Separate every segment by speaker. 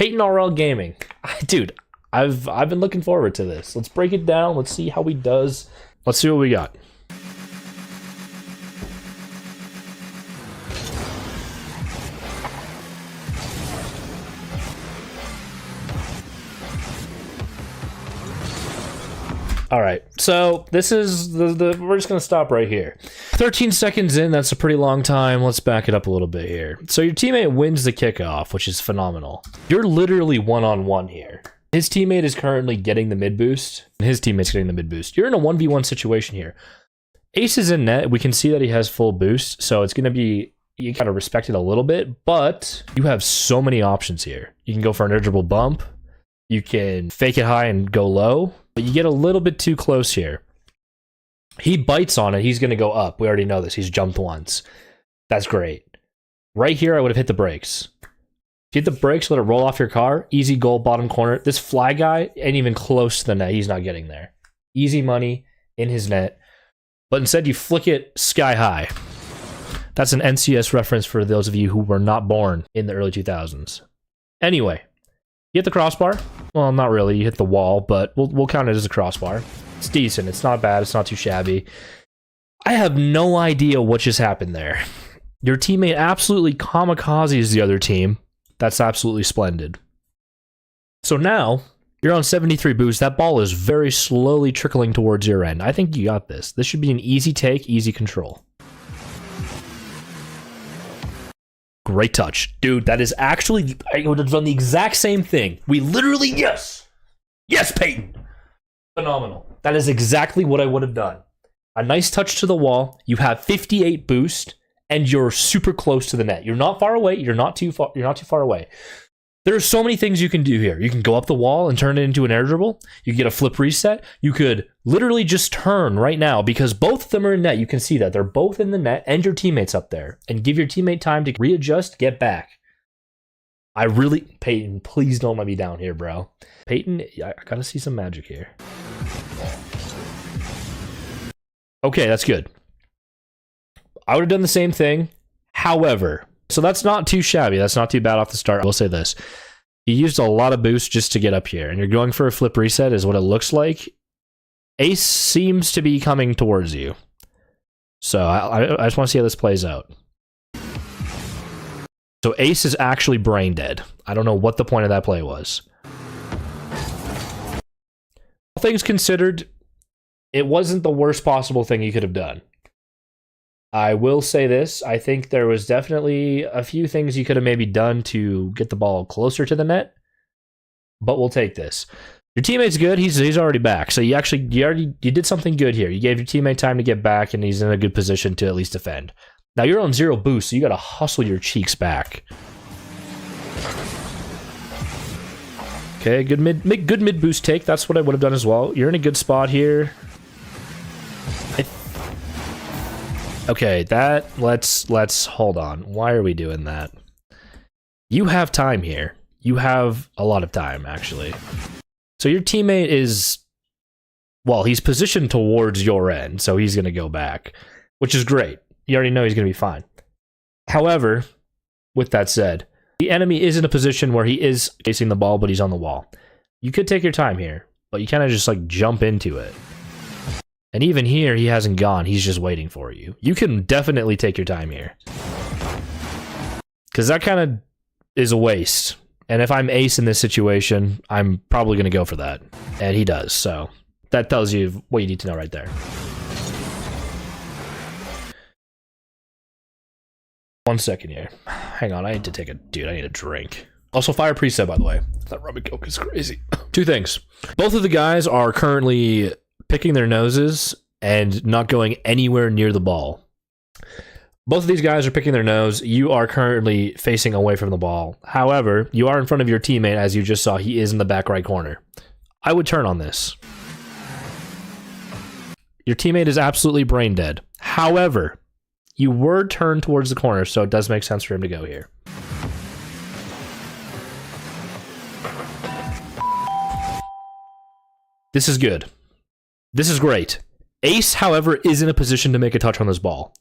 Speaker 1: Peyton RL Gaming. Dude, I've been looking forward to this. Let's break it down. Let's see how he does. Let's see what we got. All right, so this is we're just gonna stop right here. 13 seconds in, that's a pretty long time. Let's back it up a little bit here. So your teammate wins the kickoff, which is phenomenal. You're literally one-on-one here. His teammate is currently getting the mid boost, and his teammate's getting the mid boost. You're in a 1v1 situation here. Ace is in net. We can see that he has full boost, so it's gonna be, you kind of respect it a little bit, but you have so many options here. You can go for an edgeable bump. You can fake it high and go low, but you get a little bit too close here. He bites on it. He's going to go up. We already know this. He's jumped once. That's great. Right here, I would have hit the brakes. Hit the brakes, let it roll off your car. Easy goal, bottom corner. This fly guy ain't even close to the net. He's not getting there. Easy money in his net. But instead, you flick it sky high. That's an NCS reference for those of you who were not born in the early 2000s. Anyway. You hit the crossbar. Well, not really. You hit the wall, but we'll count it as a crossbar. It's decent. It's not bad. It's not too shabby. I have no idea what just happened there. Your teammate absolutely kamikazes the other team. That's absolutely splendid. So now, you're on 73 boost. That ball is very slowly trickling towards your end. I think you got this. This should be an easy take, easy control. Great touch. Dude, that is actually, I would have done the exact same thing. We literally, yes! Yes, Peyton! Phenomenal. That is exactly what I would have done. A nice touch to the wall. You have 58 boost, and you're super close to the net. You're not far away. You're not too far away. There are so many things you can do here. You can go up the wall and turn it into an air dribble. You can get a flip reset. You could literally just turn right now because both of them are in net. You can see that. They're both in the net and your teammate's up there. And give your teammate time to readjust, get back. Peyton, please don't let me down here, bro. Peyton, I gotta see some magic here. Okay, that's good. I would have done the same thing. However... So that's not too shabby. That's not too bad off the start. I will say this. You used a lot of boost just to get up here, and you're going for a flip reset is what it looks like. Ace seems to be coming towards you. So I just want to see how this plays out. So Ace is actually brain dead. I don't know what the point of that play was. All things considered, it wasn't the worst possible thing you could have done. I will say this, I think there was definitely a few things you could have maybe done to get the ball closer to the net, but we'll take this. Your teammate's good, he's already back, so you did something good here. You gave your teammate time to get back, and he's in a good position to at least defend. Now you're on 0 boost, so you gotta hustle your cheeks back. Okay, good mid boost take, that's what I would have done as well. You're in a good spot here. Okay, let's hold on. Why are we doing that? You have time here. You have a lot of time, actually. So your teammate is, well, he's positioned towards your end, so he's going to go back, which is great. You already know he's going to be fine. However, with that said, the enemy is in a position where he is facing the ball, but he's on the wall. You could take your time here, but you kind of just like jump into it. And even here, he hasn't gone. He's just waiting for you. You can definitely take your time here. Because that kind of is a waste. And if I'm Ace in this situation, I'm probably going to go for that. And he does. So that tells you what you need to know right there. One second here. Hang on. I need to take a... Dude, I need a drink. Also, fire preset, by the way. That rum and coke is crazy. Two things. Both of the guys are currently... picking their noses and not going anywhere near the ball. Both of these guys are picking their nose. You are currently facing away from the ball. However, you are in front of your teammate, as you just saw. He is in the back right corner. I would turn on this. Your teammate is absolutely brain dead. However, you were turned towards the corner, so it does make sense for him to go here. This is good. This is great. Ace, however, is in a position to make a touch on this ball.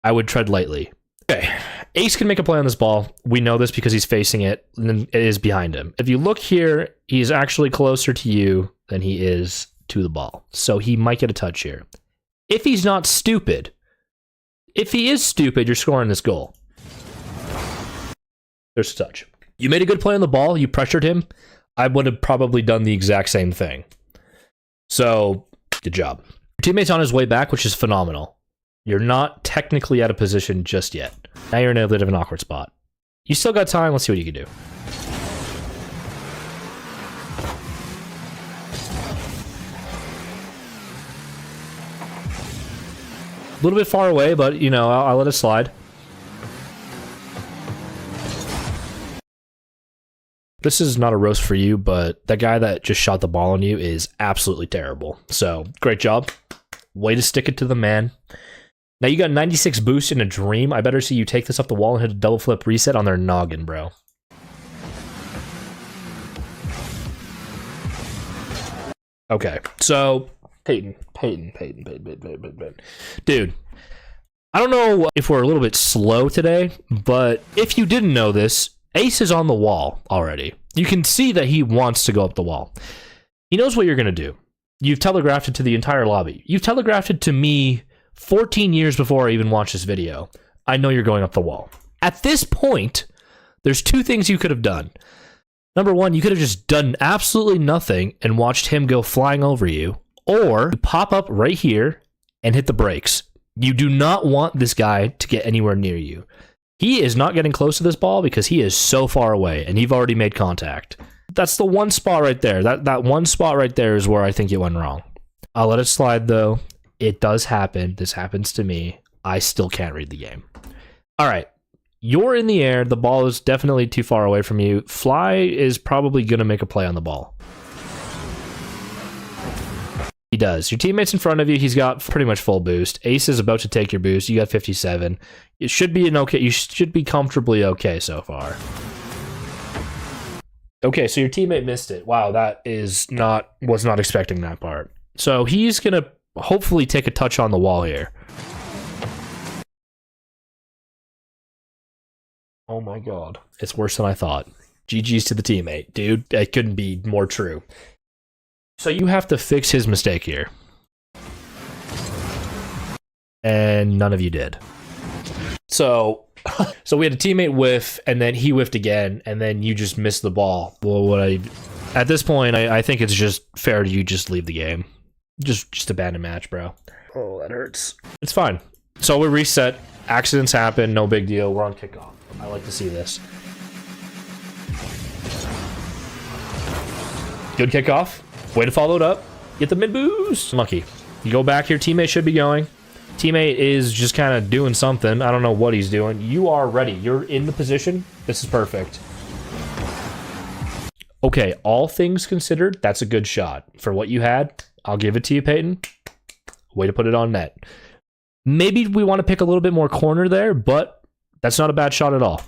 Speaker 1: I would tread lightly. Okay. Ace can make a play on this ball. We know this because he's facing it, and then it is behind him. If you look here, he's actually closer to you than he is to the ball. So he might get a touch here. If he's not stupid, if he is stupid, you're scoring this goal. There's a touch. You made a good play on the ball. You pressured him. I would have probably done the exact same thing. So, good job. Your teammate's on his way back, which is phenomenal. You're not technically out of position just yet. Now you're in a bit of an awkward spot. You still got time. Let's see what you can do. A little bit far away, but, you know, I'll let it slide. This is not a roast for you, but that guy that just shot the ball on you is absolutely terrible. So, great job. Way to stick it to the man. Now, you got 96 boost in a dream. I better see you take this up the wall and hit a double flip reset on their noggin, bro. Okay, so Peyton. Dude, I don't know if we're a little bit slow today, but if you didn't know this, Ace is on the wall already. You can see that he wants to go up the wall. He knows what you're going to do. You've telegraphed it to the entire lobby. You've telegraphed it to me 14 years before I even watched this video. I know you're going up the wall. At this point, there's two things you could have done. Number one, you could have just done absolutely nothing and watched him go flying over you, or you pop up right here and hit the brakes. You do not want this guy to get anywhere near you. He is not getting close to this ball because he is so far away, and you've already made contact. That's the one spot right there. That one spot right there is where I think it went wrong. I'll let it slide, though. It does happen. This happens to me. I still can't read the game. All right. You're in the air. The ball is definitely too far away from you. Fly is probably going to make a play on the ball. He does. Your teammate's in front of you. He's got pretty much full boost. Ace is about to take your boost. You got 57. It should be an okay. You should be comfortably okay so far. Okay, so your teammate missed it. Wow, was not expecting that part. So he's going to hopefully take a touch on the wall here. Oh my god. It's worse than I thought. GG's to the teammate. Dude, it couldn't be more true. So you have to fix his mistake here. And none of you did. So we had a teammate whiff, and then he whiffed again, and then you just missed the ball. Well, at this point, I think it's just fair to you just leave the game. Just abandon match, bro. Oh, that hurts. It's fine. So we reset. Accidents happen. No big deal. We're on kickoff. I like to see this. Good kickoff. Way to follow it up. Get the mid boost. Lucky. You go back here. Teammate should be going. Teammate is just kind of doing something. I don't know what he's doing. You are ready. You're in the position. This is perfect. Okay, all things considered, that's a good shot. For what you had, I'll give it to you, Peyton. Way to put it on net. Maybe we want to pick a little bit more corner there, but that's not a bad shot at all.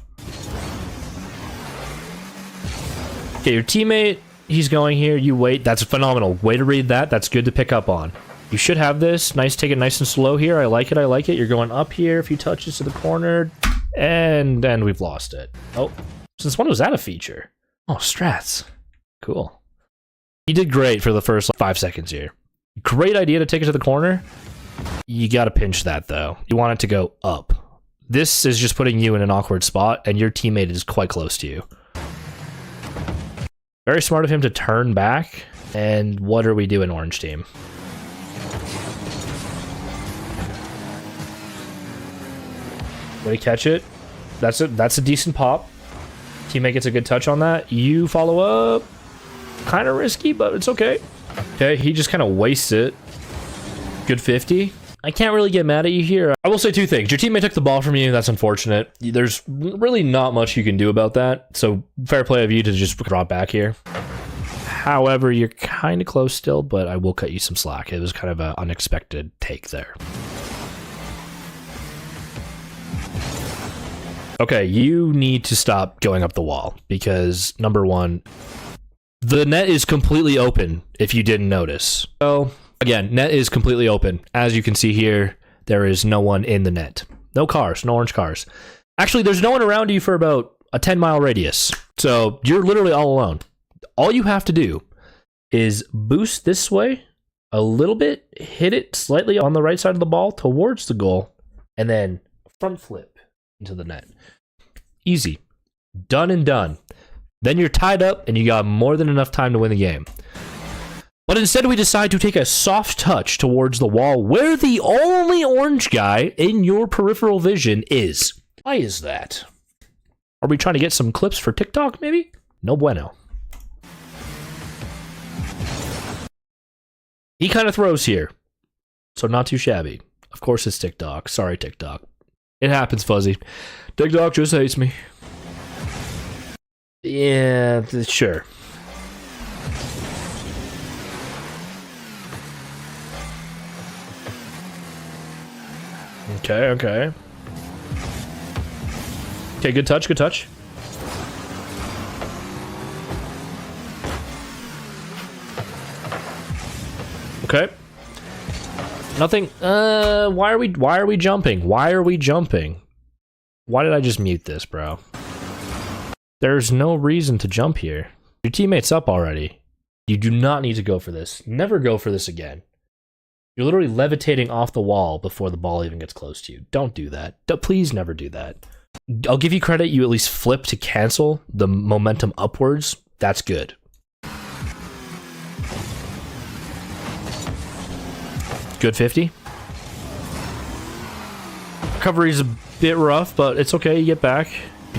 Speaker 1: Okay, your teammate, he's going here. You wait. That's phenomenal. Way to read that. That's good to pick up on. You should have this. Nice, take it nice and slow here. I like it. I like it. You're going up here. A few touches to the corner. And we've lost it. Oh, since when was that a feature? Oh, strats. Cool. You did great for the first 5 seconds here. Great idea to take it to the corner. You got to pinch that, though. You want it to go up. This is just putting you in an awkward spot, and your teammate is quite close to you. Very smart of him to turn back. And what are we doing, orange team? Way to catch it. That's a decent pop. Teammate gets a good touch on that. You follow up. Kind of risky, but it's okay. Okay, he just kind of wastes it. Good 50. I can't really get mad at you here. I will say two things. Your teammate took the ball from you. That's unfortunate. There's really not much you can do about that. So fair play of you to just drop back here. However, you're kind of close still, but I will cut you some slack. It was kind of an unexpected take there. Okay, you need to stop going up the wall because, number one, the net is completely open if you didn't notice. So, again, net is completely open. As you can see here, there is no one in the net. No cars, no orange cars. Actually, there's no one around you for about a 10-mile radius. So you're literally all alone. All you have to do is boost this way a little bit, hit it slightly on the right side of the ball towards the goal, and then front flip into the net. Easy. Done and done. Then you're tied up and you got more than enough time to win the game. But instead we decide to take a soft touch towards the wall where the only orange guy in your peripheral vision is. Why is that? Are we trying to get some clips for TikTok, maybe? No bueno. He kind of throws here, so not too shabby. Of course it's TikTok. Sorry, TikTok. It happens, Fuzzy. TikTok just hates me. Yeah, sure. Okay. Okay, good touch, good touch. Okay. Nothing. Why are we jumping? Why are we jumping? Why did I just mute this, bro? There's no reason to jump here. Your teammate's up already. You do not need to go for this. Never go for this again. You're literally levitating off the wall before the ball even gets close to you. Don't do that. Please never do that. I'll give you credit. You at least flip to cancel the momentum upwards. That's good. Good 50. Recovery is a bit rough, but it's okay. You get back.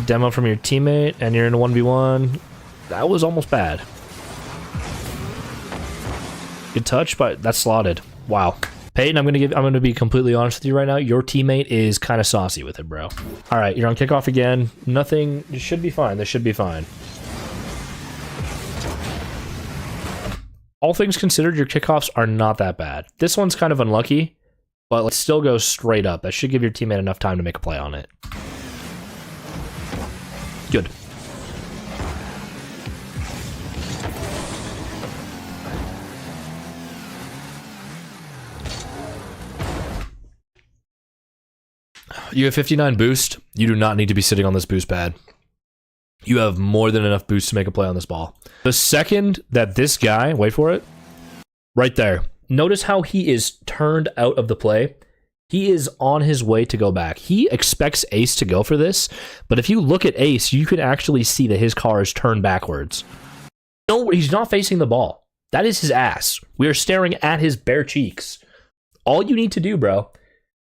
Speaker 1: Demo from your teammate, and you're in a 1v1. That was almost bad. Good touch, but that's slotted. Wow. Peyton, I'm gonna be completely honest with you right now. Your teammate is kind of saucy with it, bro. All right, you're on kickoff again. Nothing. You should be fine. This should be fine. All things considered, your kickoffs are not that bad. This one's kind of unlucky, but let's still go straight up. That should give your teammate enough time to make a play on it. Good. You have 59 boost. You do not need to be sitting on this boost pad. You have more than enough boost to make a play on this ball. The second that this guy, wait for it, right there. Notice how he is turned out of the play. He is on his way to go back. He expects Ace to go for this, but if you look at Ace, you can actually see that his car is turned backwards. No, he's not facing the ball. That is his ass. We are staring at his bare cheeks. All you need to do, bro,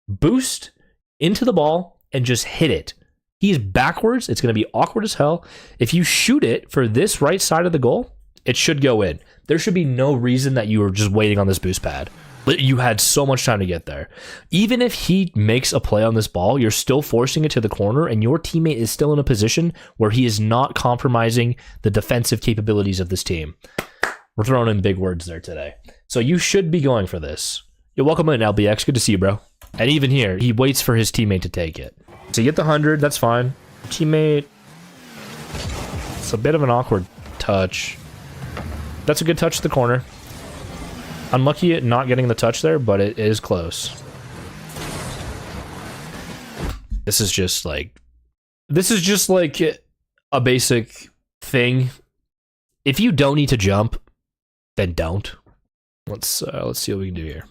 Speaker 1: boost into the ball and just hit it. He's backwards. It's going to be awkward as hell. If you shoot it for this right side of the goal, it should go in. There should be no reason that you were just waiting on this boost pad. You had so much time to get there. Even if he makes a play on this ball, you're still forcing it to the corner, and your teammate is still in a position where he is not compromising the defensive capabilities of this team. We're throwing in big words there today. So you should be going for this. You're welcome in, LBX. Good to see you, bro. And even here, he waits for his teammate to take it. So you get the 100, that's fine. Teammate, it's a bit of an awkward touch. That's a good touch to the corner. Unlucky at not getting the touch there, but it is close. This is just like a basic thing. If you don't need to jump, then don't. Let's see what we can do here.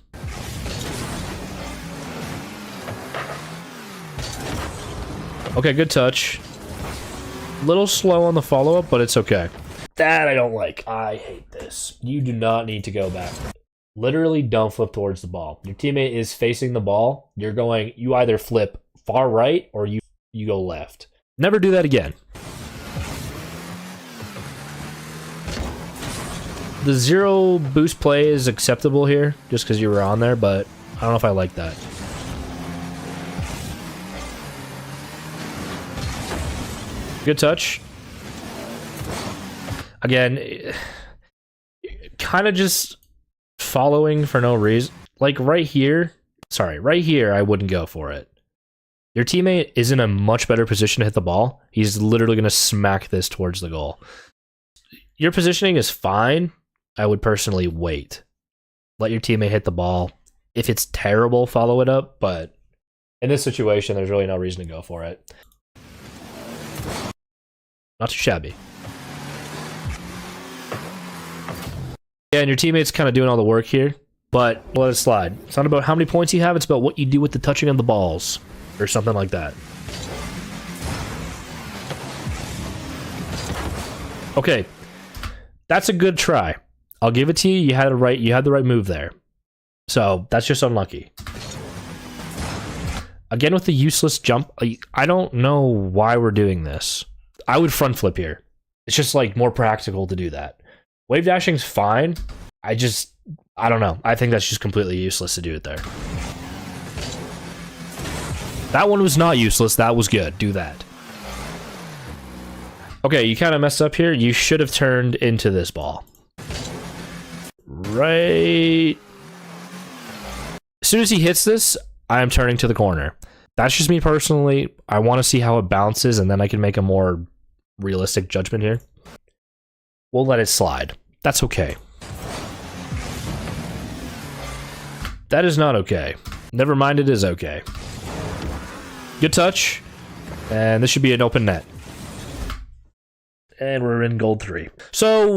Speaker 1: Okay, good touch. Little slow on the follow-up, but it's okay. That I don't like. I hate this. You do not need to go back. Literally don't flip towards the ball. Your teammate is facing the ball. You either flip far right or you go left. Never do that again. The 0 boost play is acceptable here, just because you were on there, but I don't know if I like that. Good touch. Again, kind of just following for no reason. Like right here, I wouldn't go for it. Your teammate is in a much better position to hit the ball. He's literally going to smack this towards the goal. Your positioning is fine. I would personally wait. Let your teammate hit the ball. If it's terrible, follow it up. But in this situation, there's really no reason to go for it. Not too shabby. Yeah, and your teammate's kind of doing all the work here, but let it slide. It's not about how many points you have, it's about what you do with the touching of the balls, or something like that. Okay, that's a good try. I'll give it to you. You had the right move there. So that's just unlucky. Again with the useless jump, I don't know why we're doing this. I would front flip here. It's just like more practical to do that. Wave dashing's fine. I don't know. I think that's just completely useless to do it there. That one was not useless. That was good. Do that. Okay, you kind of messed up here. You should have turned into this ball. Right. As soon as he hits this, I am turning to the corner. That's just me personally. I want to see how it bounces, and then I can make a more realistic judgment here. We'll let it slide. That's okay. That is not okay. Never mind, it is okay. Good touch. And this should be an open net. And we're in gold 3. So,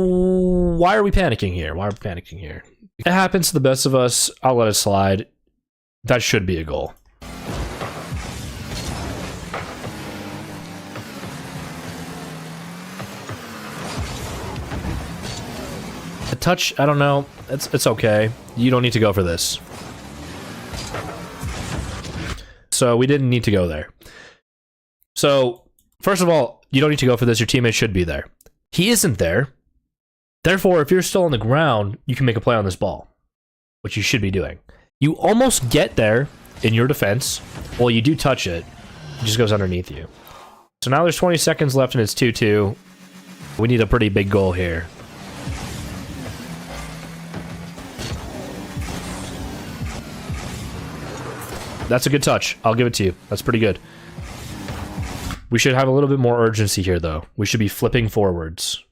Speaker 1: why are we panicking here? Why are we panicking here? It happens to the best of us. I'll let it slide. That should be a goal. The touch, I don't know. It's okay. You don't need to go for this. So we didn't need to go there. So, first of all, you don't need to go for this. Your teammate should be there. He isn't there. Therefore, if you're still on the ground, you can make a play on this ball, which you should be doing. You almost get there in your defense. Well, you do touch it. It just goes underneath you. So now there's 20 seconds left and it's 2-2. We need a pretty big goal here. That's a good touch. I'll give it to you. That's pretty good. We should have a little bit more urgency here, though. We should be flipping forwards.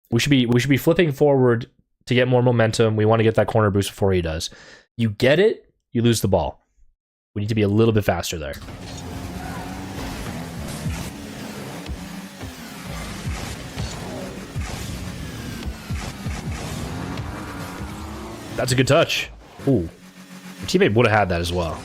Speaker 1: We should be flipping forward to get more momentum. We want to get that corner boost before he does. You get it, you lose the ball. We need to be a little bit faster there. That's a good touch. Ooh. Your teammate would have had that as well.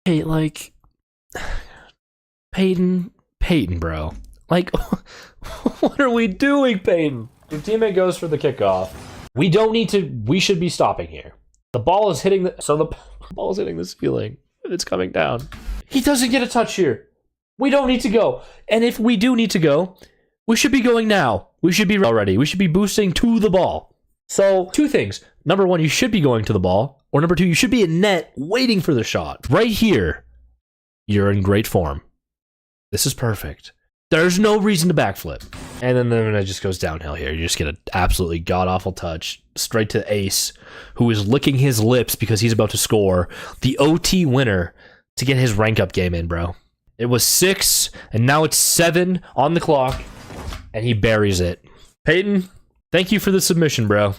Speaker 1: Hey, like, Peyton, bro. Like, what are we doing, Peyton? Your teammate goes for the kickoff. We should be stopping here. The ball is hitting the ball is hitting the ceiling. It's coming down. He doesn't get a touch here. We don't need to go. And if we do need to go, we should be going now. We should be already. We should be boosting to the ball. So, two things. Number one, you should be going to the ball. Or number two, you should be in net waiting for the shot. Right here, you're in great form. This is perfect. There's no reason to backflip. And then it just goes downhill here. You just get an absolutely god-awful touch straight to Ace, who is licking his lips because he's about to score the OT winner to get his rank-up game in, bro. It was 6, and now it's 7 on the clock, and he buries it. Peyton, thank you for the submission, bro.